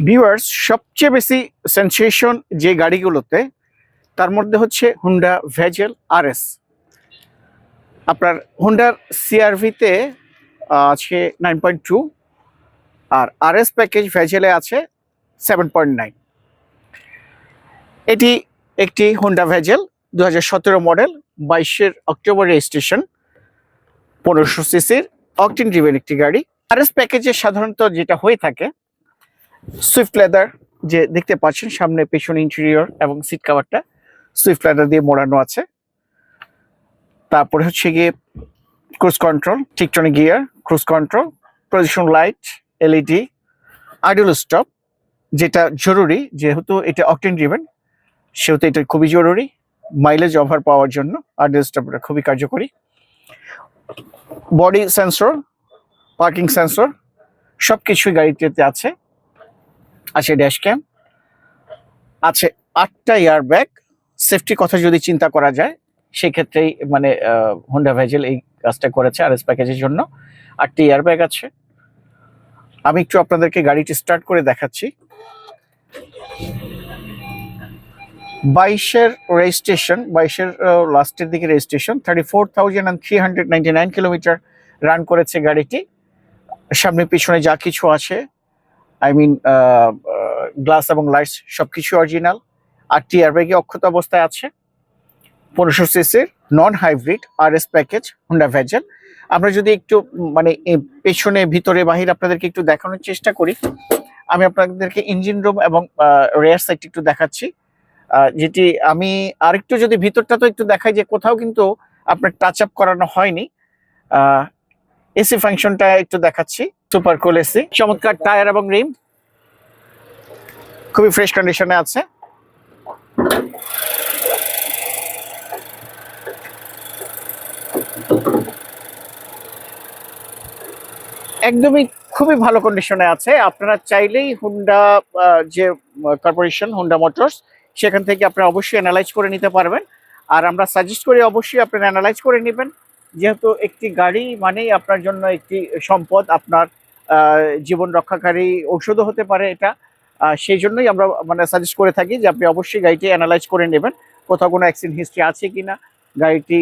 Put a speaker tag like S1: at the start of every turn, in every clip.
S1: Viewers, সবচেয়ে বেশি sensation যে গাড়িগুলোতে তার মধ্যে হচ্ছে হুন্ডা ভেজেল আরএস। আপনার হুন্ডার সিআরভিতে আছে 9.2, আর আরএস প্যাকেজ ভেজেলে আছে 7.9। এটি একটি Honda bezel 2017 model, 22 October registration, 1500 সিসির অকটেন ড্রিভেন একটি গাড়ি। আরএস প্যাকেজে সাধারণত যেটা হয়ে থাকে, সুইফট লেদার যে দেখতে পাচ্ছেন সামনে পেছনে ইন্টেরিয়র এবং সিট কাভারটা সুইফট লেদার দিয়ে মোড়ানো আছে। তারপরে হচ্ছে গিয়ে cruise control, tiptronic gear, cruise control, position light, LED, idle stop, যেটা জরুরি যেহেতু এটা অকটেন ড্রিভেন সেহেতু এটা খুবই জরুরি মাইলেজ ওভার পাওয়ার জন্য। আইডল স্টপটা খুবই কার্যকরী। বডি সেন্সর, পার্কিং সেন্সর সবকিছুই গাড়িটিতে আছে। আছে ড্যাশ ক্যাম, আছে 8টা এয়ার ব্যাগ। সেফটির কথা যদি চিন্তা করা যায় সেক্ষেত্রেই মানে হোন্ডা ভেজেল এই কাজটা করেছে আরএস প্যাকেজের জন্য। 8টি এয়ার ব্যাগ আছে। আমি একটু আপনাদেরকে গাড়িটি স্টার্ট করে দেখাচ্ছি। 22-এর রেজিস্ট্রেশন, 22-এর লাস্টের দিকে রেজিস্ট্রেশন, 34,399 কিলোমিটার রান করেছে গাড়িটি। সামনে পিছনে যা কিছু আছে, আই মিন গ্লাস এবং লাইটস সবকিছু অরিজিনাল। 8টি এয়ারব্যাগে অক্ষত অবস্থায় আছে। 1500 সিসির non hybrid RS package Honda bezel. আমরা যদি একটু মানে পেছনে ভিতরে বাহির আপনাদেরকে একটু দেখানোর চেষ্টা করি, আমি আপনাদেরকে ইঞ্জিন রুম এবং রেয়ার সাইড একটু দেখাচ্ছি। যেটি আমি আরেকটু যদি ভিতরটা তো একটু দেখাই যে কোথাও কিন্তু আপনার টাচ আপ করানো হয়নি। এসি ফাংশনটা একটু দেখাচ্ছি, সুপার কুল এসি, চমৎকার টায়ার এবং রিম খুবই ফ্রেশ কন্ডিশনে আছে। একদমই খুবই ভালো কন্ডিশনে আছে। আপনারা চাইলেই হুন্ডা যে কর্পোরেশন হুন্ডা মোটরস সেখান থেকে আপনারা অবশ্যই অ্যানালাইজ করে নিতে পারবেন। আর আমরা সাজেস্ট করি অবশ্যই আপনারা অ্যানালাইজ করে নেবেন, যেহেতু একটি গাড়ি মানেই আপনার জন্য একটি সম্পদ, আপনার জীবন রক্ষাকারী ঔষধও হতে পারে এটা। সেই জন্যই আমরা মানে সাজেস্ট করে থাকি যে আপনি অবশ্যই গাড়িটি অ্যানালাইজ করে নেবেন, কোথাও কোনো অ্যাক্সিডেন্ট হিস্ট্রি আছে কিনা, গাড়িটি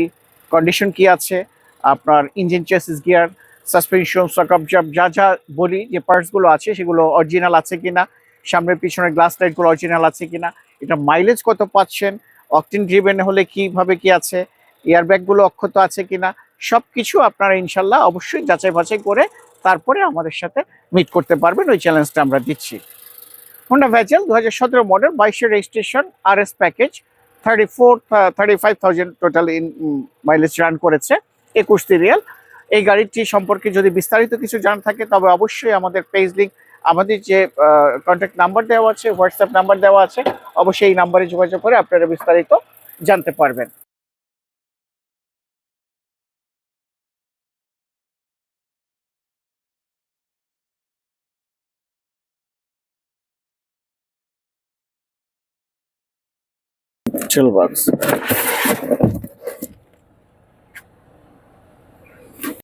S1: কন্ডিশন কি আছে, আপনার ইঞ্জিন, চেসিস, গিয়ার, সাসপেনশন, সকআপ জাব যা যা বলি যে পার্টসগুলো আছে সেগুলো অরিজিনাল আছে কিনা, সামনের পিছনের গ্লাস লাইটগুলো অরিজিনাল আছে কিনা, এটা মাইলেজ কত পাচ্ছেন, অকটেন ড্রিভেন হলে কিভাবে কি আছে, এয়ারব্যাগগুলো অক্ষত আছে কিনা, সবকিছু আপনারা ইনশাল্লাহ অবশ্যই যাচাই বাছাই করে তারপরে আমাদের সাথে মিট করতে পারবেন। ওই চ্যালেঞ্জটা আমরা দিচ্ছি। হোন্ডা ভেজেল 2017 মডেল, 22-এর registration, RS package, 35,000 total in mileage run করেছে, 21 সিরিয়াল। এই গাড়িটি সম্পর্কে যদি বিস্তারিত কিছু জানা থাকে তবে অবশ্যই আমাদের পেজ লিঙ্ক, আমাদের যে কন্ট্যাক্ট নাম্বার দেওয়া আছে, হোয়াটসঅ্যাপ নাম্বার দেওয়া আছে, অবশ্যই এই নাম্বারে যোগাযোগ করে আপনারা বিস্তারিত জানতে পারবেন। চল বক্স